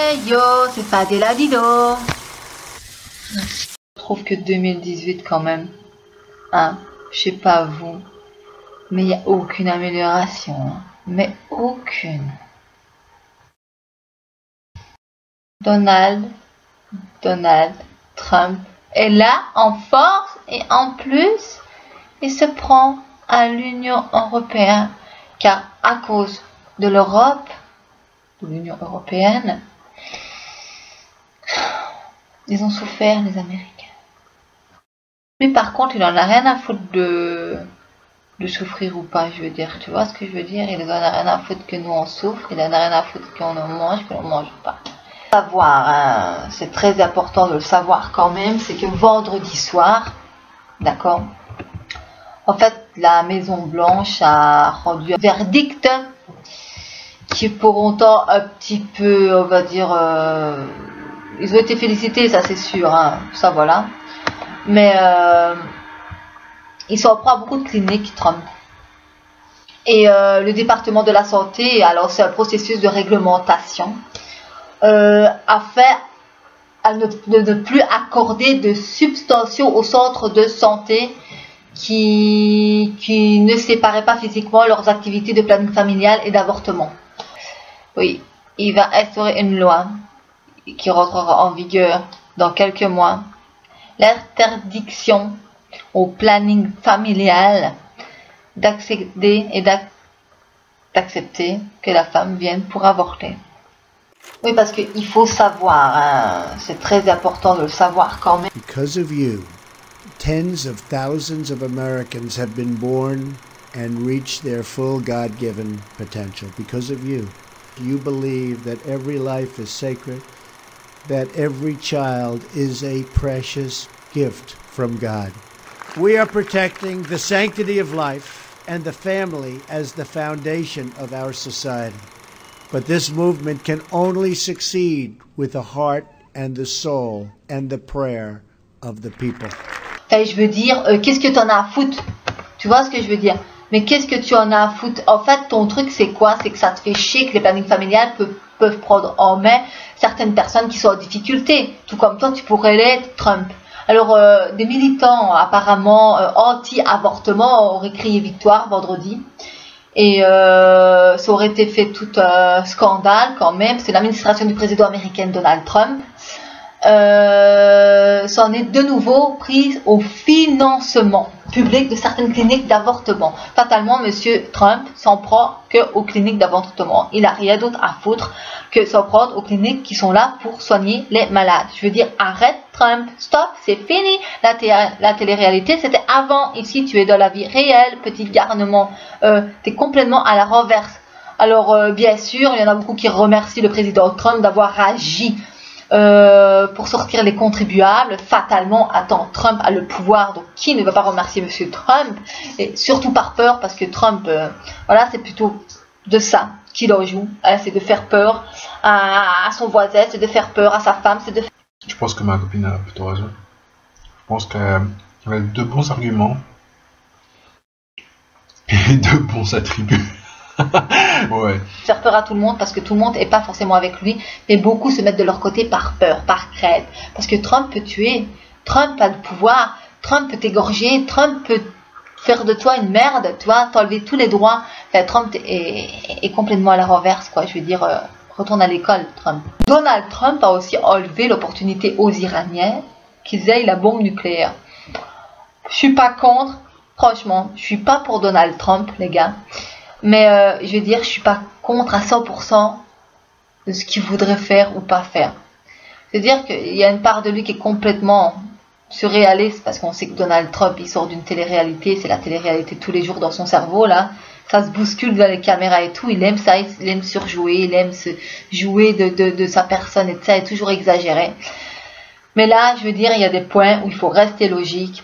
Hey yo, c'est Fadela Dido. Je trouve que 2018 quand même, hein, je sais pas vous, mais il n'y a aucune amélioration, hein, mais aucune. Donald Trump est là en force et en plus, il se prend à l'Union européenne car à cause de l'Europe, de l'Union européenne, ils ont souffert les Américains. Lui par contre, il en a rien à foutre de souffrir ou pas, je veux dire, tu vois ce que je veux dire, il en a rien à foutre que nous on souffre, il en a rien à foutre qu'on en mange, qu'on ne mange pas. Savoir, hein, c'est très important de le savoir quand même, c'est que vendredi soir, d'accord, en fait la Maison Blanche a rendu un verdict qui est pour autant un petit peu, on va dire, ils ont été félicités, ça c'est sûr, hein, ça voilà, mais ils s'en prend à beaucoup de cliniques Trump. Et le département de la santé, alors c'est un processus de réglementation, a fait à ne plus accorder de substances au centre de santé qui ne séparaient pas physiquement leurs activités de planning familial et d'avortement. Oui, il va instaurer une loi qui rentrera en vigueur dans quelques mois. L'interdiction au planning familial d'accepter que la femme vienne pour avorter. Oui, parce qu'il faut savoir, hein, c'est très important de le savoir quand même. Because of you, tens of thousands of Americans have been born and reached their full God-given potential. Because of you. You believe that every life is sacred, that every child is a precious gift from God. We are protecting the sanctity of life and the family as the foundation of our society. But this movement can only succeed with the heart and the soul and the prayer of the people. Et je veux dire, qu'est-ce que tu en as à foutre? Tu vois ce que je veux dire? Mais qu'est-ce que tu en as à foutre? En fait, ton truc, c'est quoi? C'est que ça te fait chier que les plannings familiales peuvent prendre en main certaines personnes qui sont en difficulté. Tout comme toi, tu pourrais l'être, Trump. Alors, des militants apparemment anti-avortement auraient crié victoire vendredi. Et ça aurait été fait tout un scandale quand même. C'est l'administration du président américain Donald Trump. S'en est de nouveau prise au financement public de certaines cliniques d'avortement. Fatalement, monsieur Trump s'en prend que aux cliniques d'avortement. Il n'a rien d'autre à foutre que s'en prendre aux cliniques qui sont là pour soigner les malades. Je veux dire, arrête Trump, stop, c'est fini. La télé-réalité, c'était avant. Ici, tu es dans la vie réelle, petit garnement. Tu es complètement à la renverse. Alors, bien sûr, il y en a beaucoup qui remercient le président Trump d'avoir agi pour sortir les contribuables. Fatalement, attends, Trump a le pouvoir, donc qui ne va pas remercier monsieur Trump? Et surtout par peur, parce que Trump, voilà, c'est plutôt de ça qu'il en joue, hein, c'est de faire peur à son voisin, c'est de faire peur à sa femme, c'est de... Je pense que ma copine a plutôt raison. Je pense qu'elle a de bons arguments et de bons attributs. Ouais. Faire peur à tout le monde parce que tout le monde n'est pas forcément avec lui, mais beaucoup se mettent de leur côté par peur, par crainte, parce que Trump peut tuer, Trump a le pouvoir, Trump peut t'égorger, Trump peut faire de toi une merde, tu vois, t'enlever tous les droits. Enfin, Trump est complètement à la renverse, quoi. Je veux dire, retourne à l'école, Trump. Donald Trump a aussi enlevé l'opportunité aux Iraniens qu'ils aient la bombe nucléaire. Je suis pas contre, franchement, je suis pas pour Donald Trump, les gars. Mais je veux dire, je suis pas contre à 100% de ce qu'il voudrait faire ou pas faire. C'est-à-dire qu'il y a une part de lui qui est complètement surréaliste, parce qu'on sait que Donald Trump, il sort d'une télé-réalité, c'est la télé-réalité tous les jours dans son cerveau, là. Ça se bouscule dans les caméras et tout, il aime ça, il aime surjouer, il aime se jouer de sa personne et tout ça, est toujours exagéré. Mais là, je veux dire, il y a des points où il faut rester logique.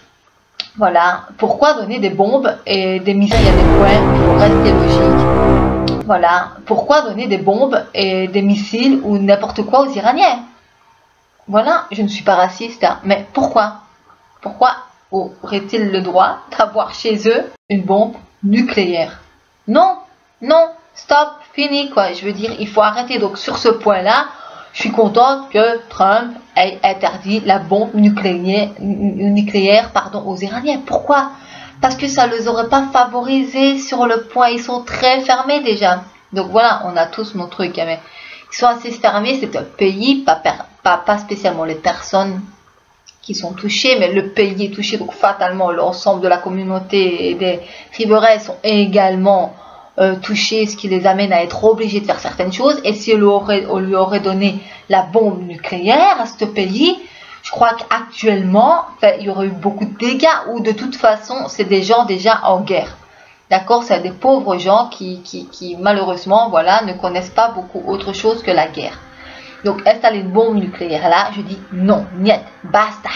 Voilà, pourquoi donner des bombes et des missiles? Il y a des points où il faut rester logique. Voilà, pourquoi donner des bombes et des missiles ou n'importe quoi aux Iraniens? Voilà, je ne suis pas raciste, hein, mais pourquoi? Pourquoi auraient-ils le droit d'avoir chez eux une bombe nucléaire? Non, non, stop, fini quoi. Je veux dire, il faut arrêter. Donc sur ce point-là, Je suis contente que Trump ait interdit la bombe nucléaire aux Iraniens. Pourquoi? Parce que ça ne les aurait pas favorisés sur le point. Ils sont très fermés déjà. Donc voilà, on a tous nos trucs. Mais ils sont assez fermés. C'est un pays, pas spécialement les personnes qui sont touchées, mais le pays est touché. Donc fatalement, l'ensemble de la communauté et des riverains sont également touchés, ce qui les amène à être obligés de faire certaines choses. Et si on lui aurait donné la bombe nucléaire à ce pays, je crois qu'actuellement, il y aurait eu beaucoup de dégâts, ou de toute façon, c'est des gens déjà en guerre. D'accord? C'est des pauvres gens qui malheureusement, voilà, ne connaissent pas beaucoup autre chose que la guerre. Donc, installer une bombe nucléaire là, je dis non, niet, basta.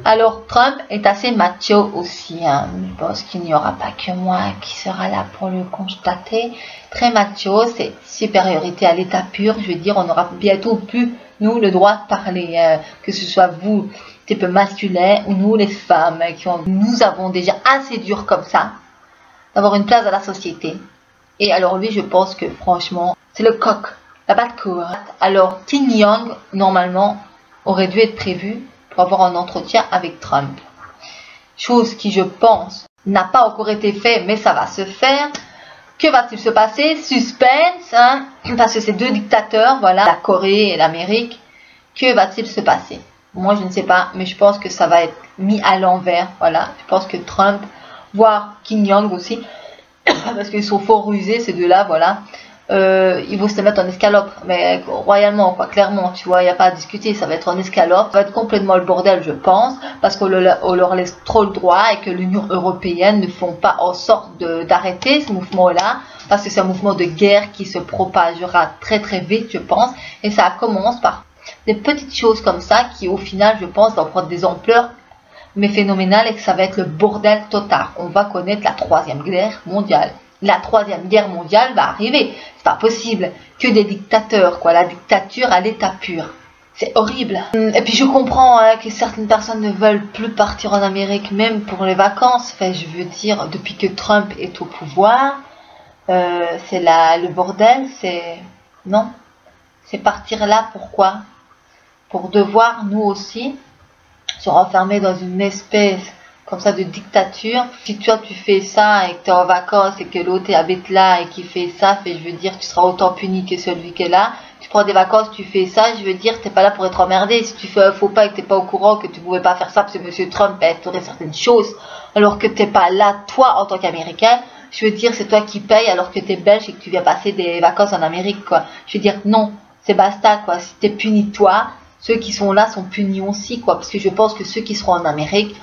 Alors, Trump est assez macho aussi, hein. Je pense qu'il n'y aura pas que moi qui sera là pour le constater. Très macho, c'est supériorité à l'état pur. Je veux dire, on n'aura bientôt plus, nous, le droit de parler, que ce soit vous, type masculin, ou nous, les femmes, nous avons déjà assez dur comme ça, d'avoir une place dans la société. Et alors lui, je pense que franchement, c'est le coq, la batte-cour. Alors, Kim Jong, normalement, aurait dû être prévu pour avoir un entretien avec Trump. Chose qui, je pense, n'a pas encore été faite, mais ça va se faire. Que va-t-il se passer? Suspense, hein, parce que ces deux dictateurs, voilà, la Corée et l'Amérique, que va-t-il se passer? Moi, je ne sais pas, mais je pense que ça va être mis à l'envers, voilà. Je pense que Trump, voire Kim Jong aussi, parce qu'ils sont fort rusés, ces deux-là, voilà. Ils vont se mettre en escalope, mais royalement, quoi, clairement, tu vois, il n'y a pas à discuter, ça va être en escalope, ça va être complètement le bordel, je pense, parce qu'on leur laisse trop le droit et que l'Union européenne ne font pas en sorte d'arrêter ce mouvement-là, parce que c'est un mouvement de guerre qui se propagera très très vite, je pense, et ça commence par des petites choses comme ça qui, au final, je pense, vont prendre des ampleurs mais phénoménales et que ça va être le bordel total. On va connaître la troisième guerre mondiale. La troisième guerre mondiale va arriver. C'est pas possible que des dictateurs, quoi. La dictature à l'état pur. C'est horrible. Et puis je comprends que certaines personnes ne veulent plus partir en Amérique, même pour les vacances. Enfin, je veux dire, depuis que Trump est au pouvoir, c'est le bordel. Non. C'est partir là, pourquoi? Pour devoir, nous aussi, se renfermer dans une espèce comme ça de dictature. Si toi tu fais ça et que tu es en vacances et que l'autre habite là et qui fait ça, je veux dire, tu seras autant puni que celui qui est là. Tu prends des vacances, tu fais ça, je veux dire, t'es pas là pour être emmerdé. Si tu fais un faux pas et que t'es pas au courant que tu pouvais pas faire ça parce que monsieur Trump a instauré certaines choses, alors que t'es pas là, toi, en tant qu'Américain, je veux dire, c'est toi qui payes alors que t'es belge et que tu viens passer des vacances en Amérique, quoi. Je veux dire, non, c'est basta, quoi. Si t'es puni toi, ceux qui sont là sont punis aussi, quoi. Parce que je pense que ceux qui seront en Amérique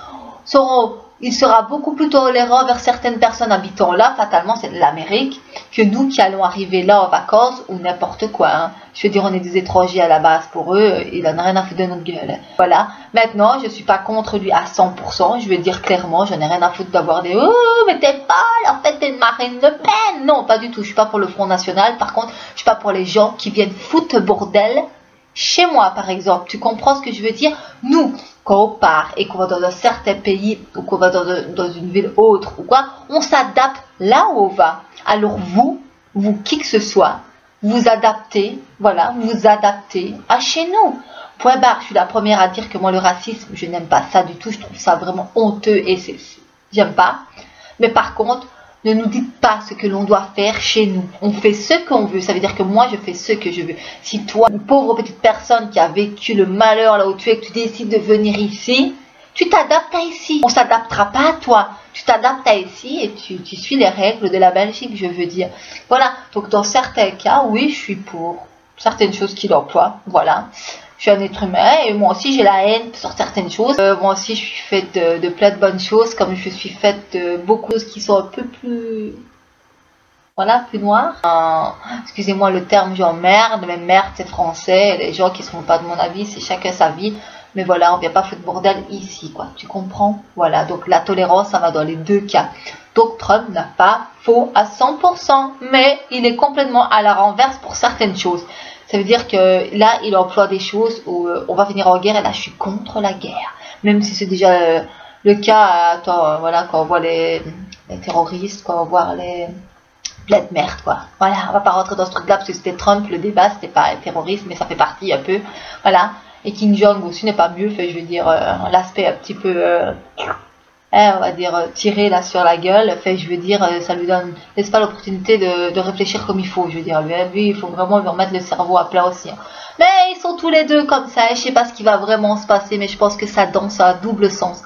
il sera beaucoup plus tolérant vers certaines personnes habitant là, fatalement c'est l'Amérique, que nous qui allons arriver là en vacances ou n'importe quoi. Hein. Je veux dire, on est des étrangers à la base pour eux, ils n'en ont rien à foutre de notre gueule. Voilà. Maintenant, je suis pas contre lui à 100%, je veux dire clairement, j'en ai rien à foutre d'avoir des « Oh, mais t'es folle, en fait t'es une Marine Le Pen !» Non, pas du tout, je suis pas pour le Front National, par contre, je suis pas pour les gens qui viennent foutre bordel chez moi, par exemple. Tu comprends ce que je veux dire? Nous, quand on part et qu'on va dans un certain pays ou qu'on va dans une ville autre ou quoi, on s'adapte là où on va. Alors vous, qui que ce soit, vous adaptez, voilà, vous adaptez à chez nous. Point barre, je suis la première à dire que moi le racisme, je n'aime pas ça du tout, je trouve ça vraiment honteux et j'aime pas. Mais par contre, ne nous dites pas ce que l'on doit faire chez nous. On fait ce qu'on veut. Ça veut dire que moi, je fais ce que je veux. Si toi, une pauvre petite personne qui a vécu le malheur là où tu es, que tu décides de venir ici, tu t'adaptes à ici. On ne s'adaptera pas à toi. Tu t'adaptes à ici et tu suis les règles de la Belgique, je veux dire. Voilà. Donc, dans certains cas, oui, je suis pour certaines choses qu'il emploie. Voilà. Je suis un être humain et moi aussi j'ai la haine sur certaines choses. Moi aussi je suis faite de plein de bonnes choses, comme je suis faite de beaucoup de choses qui sont un peu plus, voilà, plus noires. Excusez-moi le terme, j'emmerde, mais merde c'est français, les gens qui ne sont pas de mon avis, c'est chacun sa vie. Mais voilà, on vient pas foutre bordel ici, quoi. Tu comprends? Voilà, donc la tolérance, ça va dans les deux cas. Donc Trump n'a pas faux à 100%, mais il est complètement à la renverse pour certaines choses. Ça veut dire que là, il emploie des choses où on va venir en guerre et là, je suis contre la guerre. Même si c'est déjà le cas, voilà, quand on voit les terroristes, quand on voit plein de merde, quoi. Voilà, on va pas rentrer dans ce truc-là parce que c'était Trump, le débat, c'était pas terroriste, mais ça fait partie un peu. Voilà. Et Kim Jong aussi n'est pas mieux, fait, je veux dire, l'aspect un petit peu, on va dire, tiré là sur la gueule, fait, je veux dire, ça lui donne, laisse pas l'opportunité de réfléchir comme il faut, je veux dire, lui, il faut vraiment lui remettre le cerveau à plat aussi. Hein. Mais ils sont tous les deux comme ça, et je sais pas ce qui va vraiment se passer, mais je pense que ça danse à double sens.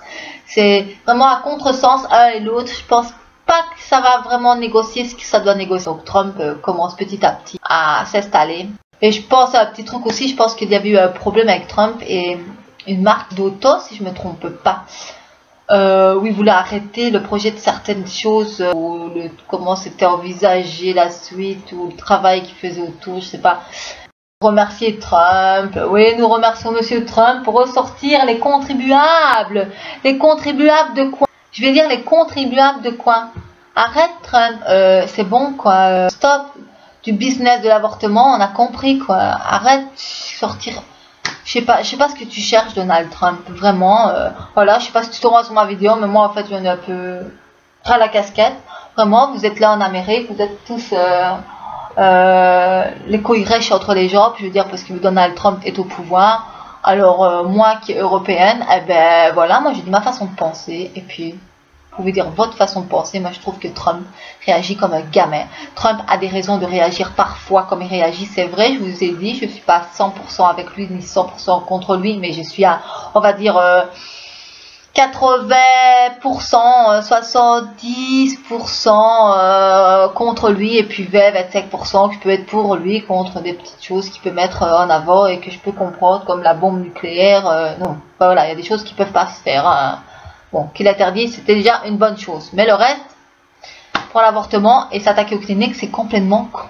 C'est vraiment à contresens, un et l'autre, je pense pas que ça va vraiment négocier ce que ça doit négocier. Donc Trump commence petit à petit à s'installer. Et je pense à un petit truc aussi, je pense qu'il y avait eu un problème avec Trump et une marque d'auto, si je me trompe pas, où il voulait arrêter le projet de certaines choses, ou comment c'était envisagé la suite, ou le travail qu'il faisait autour, je sais pas. Remercier Trump, oui, nous remercions Monsieur Trump pour ressortir les contribuables. Les contribuables de quoi? Je vais dire les contribuables de quoi? Arrête Trump, c'est bon quoi, stop du business de l'avortement, on a compris quoi. Arrête sortir. Je sais pas ce que tu cherches Donald Trump, vraiment. Voilà, je sais pas si tu te rends sur ma vidéo, mais moi en fait j'en ai un peu ras la casquette. Vraiment, vous êtes là en Amérique, vous êtes tous les couilles rêches entre les jambes, je veux dire parce que Donald Trump est au pouvoir. Alors moi qui est européenne, eh ben voilà, moi j'ai dit ma façon de penser et puis vous pouvez dire votre façon de penser. Moi je trouve que Trump réagit comme un gamin. Trump a des raisons de réagir parfois comme il réagit, c'est vrai, je vous ai dit, je suis pas 100% avec lui ni 100% contre lui, mais je suis à, on va dire 80%, 70% contre lui et puis 25% que je peux être pour lui contre des petites choses qu'il peut mettre en avant et que je peux comprendre comme la bombe nucléaire. Non, voilà, il y a des choses qui peuvent pas se faire. Hein. Bon, qu'il interdit, c'était déjà une bonne chose. Mais le reste, pour l'avortement et s'attaquer aux cliniques, c'est complètement con.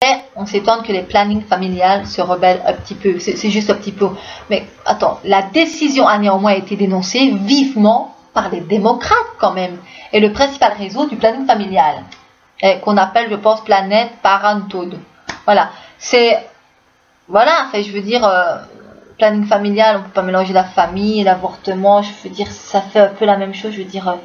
Et on s'étonne que les plannings familiales se rebellent un petit peu. C'est juste un petit peu. Mais attends, la décision a néanmoins été dénoncée vivement par les démocrates quand même. Et le principal réseau du planning familial, qu'on appelle, je pense, Planned Parenthood. Voilà. C'est... Voilà, enfin, je veux dire... planning familial, on peut pas mélanger la famille et l'avortement, je veux dire, ça fait un peu la même chose, je veux dire,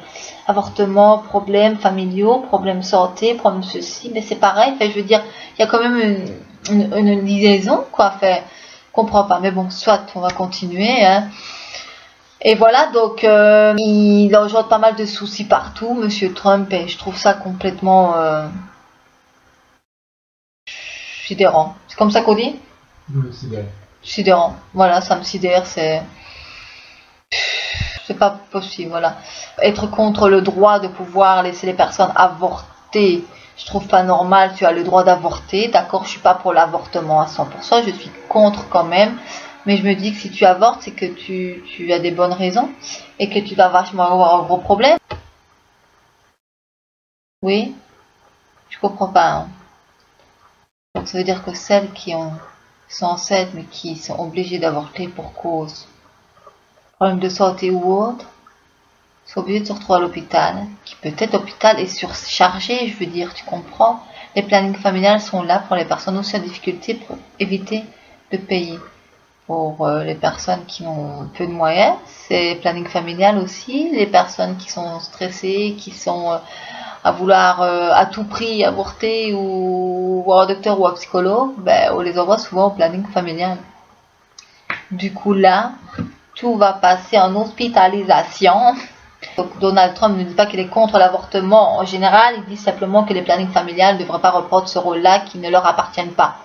avortement, problèmes familiaux, problèmes santé, problèmes ceci, mais c'est pareil, fait, je veux dire, il y a quand même une liaison, quoi, fait, je comprends pas, mais bon, soit, on va continuer, hein. Et voilà, donc, il engendre pas mal de soucis partout, Monsieur Trump, et je trouve ça complètement, sidérant. C'est comme ça qu'on dit? Oui, sidérant. Sidérant, voilà, ça me sidère, c'est pas possible, voilà. Être contre le droit de pouvoir laisser les personnes avorter, je trouve pas normal, tu as le droit d'avorter, d'accord, je suis pas pour l'avortement à 100%, je suis contre quand même, mais je me dis que si tu avortes, c'est que tu as des bonnes raisons, et que tu vas vachement avoir un gros problème. Oui, je comprends pas, hein. Donc ça veut dire que celles qui sont enceintes mais qui sont obligées d'avorter pour cause problème de santé ou autre, sont obligées de se retrouver à l'hôpital, qui peut-être l'hôpital est surchargé, je veux dire, tu comprends? Les plannings familiales sont là pour les personnes aussi en difficulté pour éviter de payer. Pour les personnes qui ont peu de moyens, c'est planning familial aussi, les personnes qui sont stressées, qui sont à vouloir à tout prix avorter ou voir un docteur ou un psychologue, ben, on les envoie souvent au planning familial. Du coup là, tout va passer en hospitalisation. Donc Donald Trump ne dit pas qu'il est contre l'avortement en général, il dit simplement que les plannings familiales ne devraient pas reprendre ce rôle-là qui ne leur appartiennent pas.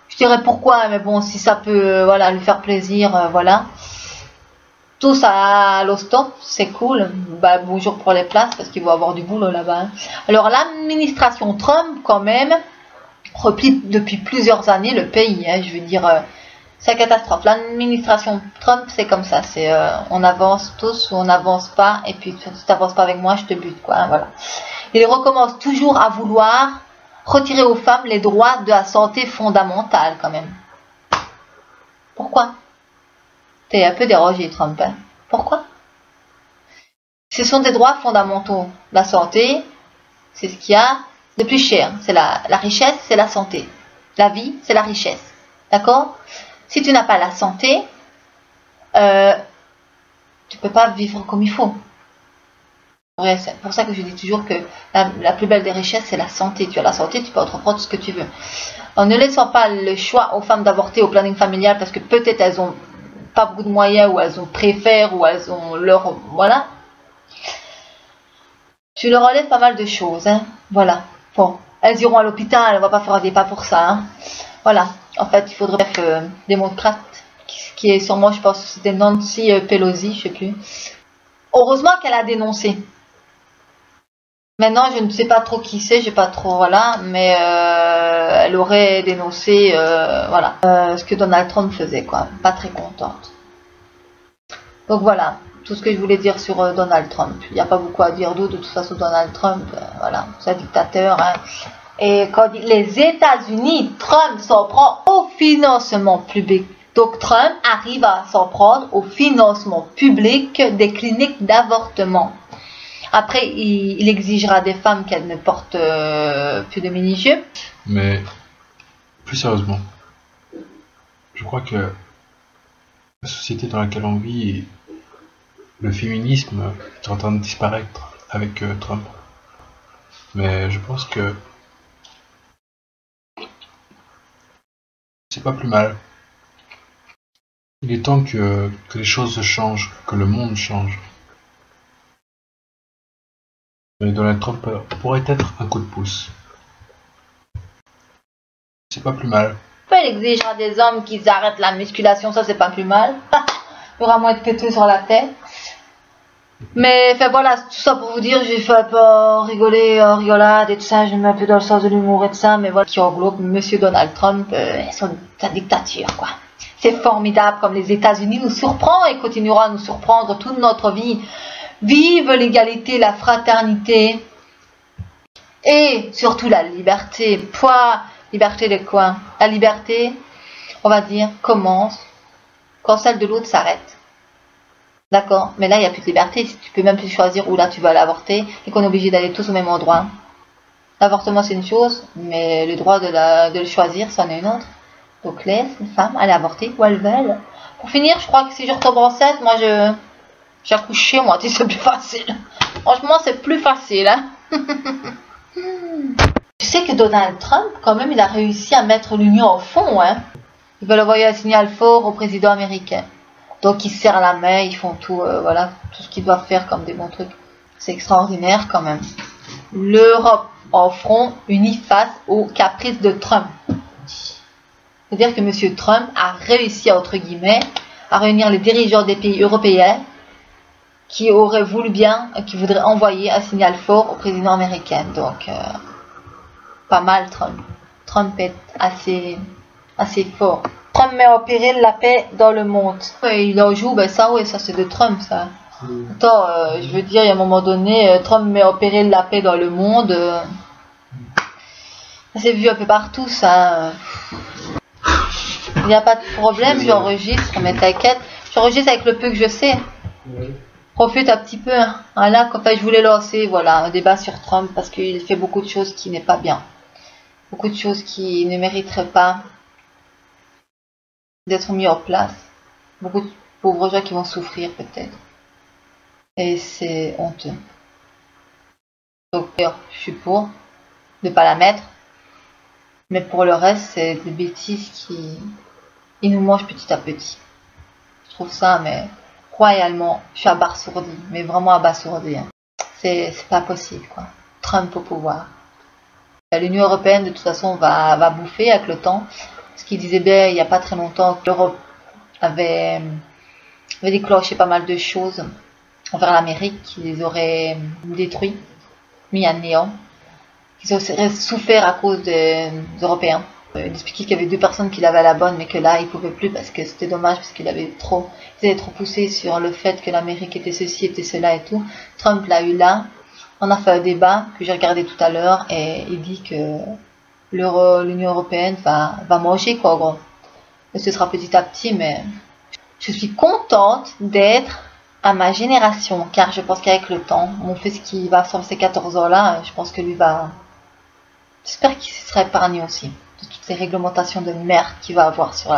Je dirais pourquoi, mais bon, si ça peut voilà, lui faire plaisir, voilà. Tout ça à l'hosto, c'est cool. Bah, bonjour pour les places parce qu'ils vont avoir du boulot là-bas. Hein. Alors l'administration Trump, quand même, replie depuis plusieurs années le pays. Hein, je veux dire, c'est la catastrophe. L'administration Trump, c'est comme ça. C'est on avance tous ou on n'avance pas. Et puis si tu n'avances pas avec moi, je te bute, quoi. Hein, voilà. Il recommence toujours à vouloir retirer aux femmes les droits de la santé fondamentale, quand même. Pourquoi? T'es un peu dérangé, Trump. Hein? Pourquoi? Ce sont des droits fondamentaux. La santé, c'est ce qu'il y a de plus cher. C'est la richesse, c'est la santé. La vie, c'est la richesse. D'accord? Si tu n'as pas la santé, tu peux pas vivre comme il faut. C'est pour ça que je dis toujours que la plus belle des richesses, c'est la santé. Tu as la santé, tu peux entreprendre ce que tu veux. En ne laissant pas le choix aux femmes d'avorter au planning familial parce que peut-être elles ont pas beaucoup de moyens ou elles ont préfèrent ou elles ont leur... Voilà. Tu leur enlèves pas mal de choses. Hein. Voilà. Bon. Elles iront à l'hôpital, on va pas faire des pas pour ça. Hein. Voilà. En fait, il faudrait démocrate, qui est sûrement, je pense, c'était Nancy Pelosi, je sais plus. Heureusement qu'elle a dénoncé. Maintenant, je ne sais pas trop qui c'est, j'ai pas trop, voilà, mais elle aurait dénoncé, voilà, ce que Donald Trump faisait, quoi. Pas très contente. Donc voilà, tout ce que je voulais dire sur Donald Trump. Il n'y a pas beaucoup à dire d'autre, de toute façon, Donald Trump, voilà, c'est un dictateur, hein. Et quand on dit les États-Unis, Trump s'en prend au financement public. Donc Trump arrive à s'en prendre au financement public des cliniques d'avortement. Après, il exigera des femmes qu'elles ne portent plus de mini-jupes. Mais, plus sérieusement, je crois que la société dans laquelle on vit, le féminisme est en train de disparaître avec Trump. Mais je pense que c'est pas plus mal. Il est temps que les choses changent, que le monde change. Mais Donald Trump pourrait être un coup de pouce. C'est pas plus mal. Il exigera des hommes qu'ils arrêtent la musculation, ça c'est pas plus mal. Il y aura moins de péteux sur la tête. Mais enfin voilà, tout ça pour vous dire, j'ai fait un peu rigoler, rigolade et tout ça, je me mets un peu dans le sens de l'humour et tout ça, mais voilà, qui englobe Monsieur Donald Trump et sa dictature, quoi. C'est formidable comme les États-Unis nous surprend et continuera à nous surprendre toute notre vie. Vive l'égalité, la fraternité et surtout la liberté. Point, liberté de quoi? La liberté, on va dire, commence quand celle de l'autre s'arrête. D'accord? Mais là, il n'y a plus de liberté. Tu peux même plus choisir où là tu vas aller avorter et qu'on est obligé d'aller tous au même endroit. L'avortement, c'est une chose, mais le droit de le choisir, c'en est une autre. Donc laisse les femmes aller avorter où elles veulent. Pour finir, je crois que si je retombe enceinte, moi j'accouche chez moi, c'est plus facile. Franchement, c'est plus facile. Hein. Tu sais que Donald Trump, quand même, il a réussi à mettre l'Union au fond. Hein. Il veut envoyer un signal fort au président américain. Donc ils se serrent la main, ils font tout, voilà, tout ce qu'ils doivent faire comme des bons trucs. C'est extraordinaire quand même. L'Europe en front unie face aux caprices de Trump. C'est-à-dire que M. Trump a réussi, entre guillemets, à réunir les dirigeants des pays européens qui auraient voulu bien, qui voudraient envoyer un signal fort au président américain. Donc, pas mal Trump. Trump est assez fort. Trump met en péril la paix dans le monde. Et il en joue, ben ça, ouais, ça c'est de Trump, ça. Attends, je veux dire, il y a un moment donné, Trump met en péril la paix dans le monde. Ça s'est vu un peu partout, ça. Il n'y a pas de problème, j'enregistre, mais t'inquiète. J'enregistre avec le peu que je sais. Profite un petit peu. Voilà, quand je voulais lancer, voilà, un débat sur Trump parce qu'il fait beaucoup de choses qui n'est pas bien. Beaucoup de choses qui ne mériteraient pas d'être mis en place. Beaucoup de pauvres gens qui vont souffrir peut-être. Et c'est honteux. Donc, je suis pour ne pas la mettre. Mais pour le reste, c'est des bêtises qui nous mangent petit à petit. Je trouve ça, mais royalement, je suis abasourdie, mais vraiment abasourdie. Hein. C'est pas possible, quoi. Trump au pouvoir. L'Union européenne, de toute façon, va bouffer avec le temps. Ce qu'il disait bien il n'y a pas très longtemps, que l'Europe avait déclenché pas mal de choses envers l'Amérique, qui les aurait détruits, mis à néant. Ils auraient souffert à cause des Européens. Il expliquait qu'il y avait 2 personnes qui l'avaient à la bonne, mais que là, il ne pouvait plus parce que c'était dommage, parce qu'ils avaient trop poussé sur le fait que l'Amérique était ceci, était cela et tout. Trump l'a eu là. On a fait un débat que j'ai regardé tout à l'heure et il dit que l'Union européenne va manger, quoi, en gros. Et ce sera petit à petit, mais je suis contente d'être à ma génération, car je pense qu'avec le temps, mon fils qui va sur ses 14 ans là, je pense que lui va... J'espère qu'il se sera épargné aussi de toutes ces réglementations de merde qu'il va avoir sur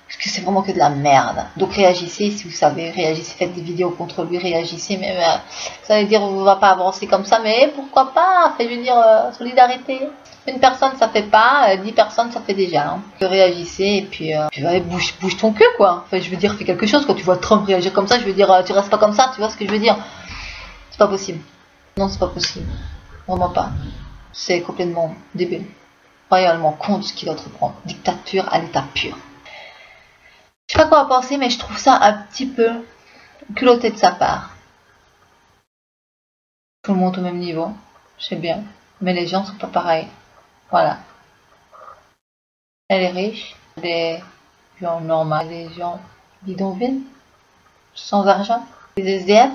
Parce que c'est vraiment que de la merde. Donc réagissez si vous savez, réagissez, faites des vidéos contre lui, réagissez. Mais ça veut dire on va pas avancer comme ça, mais pourquoi pas? Je veux dire, solidarité. Une personne ça fait pas, 10 personnes ça fait déjà. Hein. Réagissez et puis ouais, bouge ton cul quoi. Enfin, je veux dire, fais quelque chose. Quand tu vois Trump réagir comme ça, je veux dire, tu restes pas comme ça, tu vois ce que je veux dire? C'est pas possible. Non, c'est pas possible. Vraiment pas. C'est complètement débile. Royalement contre ce qu'il entreprend. Dictature à l'état pur. Je sais pas quoi en penser, mais je trouve ça un petit peu culotté de sa part. Tout le monde au même niveau, je sais bien. Mais les gens sont pas pareils. Voilà. Elle est riche, des gens normaux, des gens bidonvilles, sans argent, des SDF,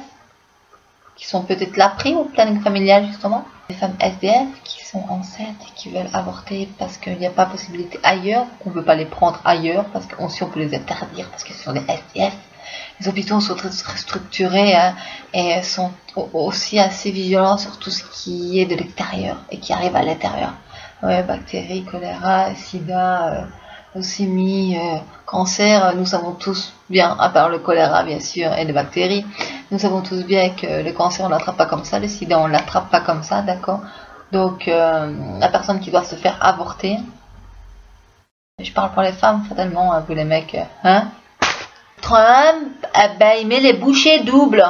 qui sont peut-être là pris au planning familial justement. Des femmes SDF qui sont enceintes et qui veulent avorter parce qu'il n'y a pas possibilité ailleurs, qu'on ne veut pas les prendre ailleurs, parce qu'on si on peut les interdire, parce que ce sont des SDF. Les hôpitaux sont très structurés hein, et sont aussi assez vigilants sur tout ce qui est de l'extérieur et qui arrive à l'intérieur. Ouais, bactéries, choléra, sida, leucémie, cancer, nous savons tous bien, à part le choléra bien sûr et les bactéries, nous savons tous bien que le cancer on l'attrape pas comme ça, le sida on l'attrape pas comme ça, d'accord? Donc la personne qui doit se faire avorter, je parle pour les femmes fatalement, hein, vous les mecs, hein? Trump, ben, il met les bouchées doubles.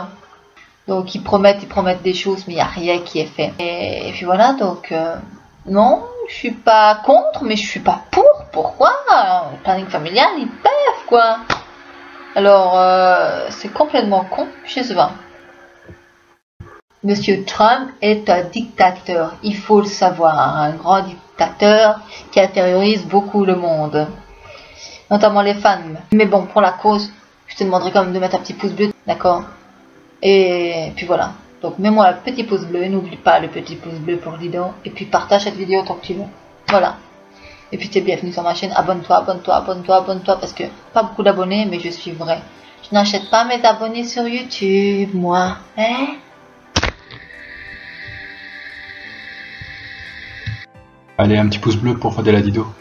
Donc ils promettent des choses, mais il n'y a rien qui est fait. Et puis voilà, donc non, je suis pas contre, mais je suis pas pour. Pourquoi? Le planning familial, ils peuvent quoi. Alors c'est complètement con, je sais pas. Monsieur Trump est un dictateur, il faut le savoir, un grand dictateur qui infériorise beaucoup le monde, notamment les femmes. Mais bon, pour la cause, je te demanderai quand même de mettre un petit pouce bleu, d'accord? Et puis voilà. Donc mets-moi un petit pouce bleu, n'oublie pas le petit pouce bleu pour Lido, et puis partage cette vidéo tant que tu veux. Voilà. Et puis t'es bienvenue sur ma chaîne, abonne-toi, parce que pas beaucoup d'abonnés, mais je suis vrai. Je n'achète pas mes abonnés sur YouTube, moi. Hein? Allez, un petit pouce bleu pour Fadela Dido.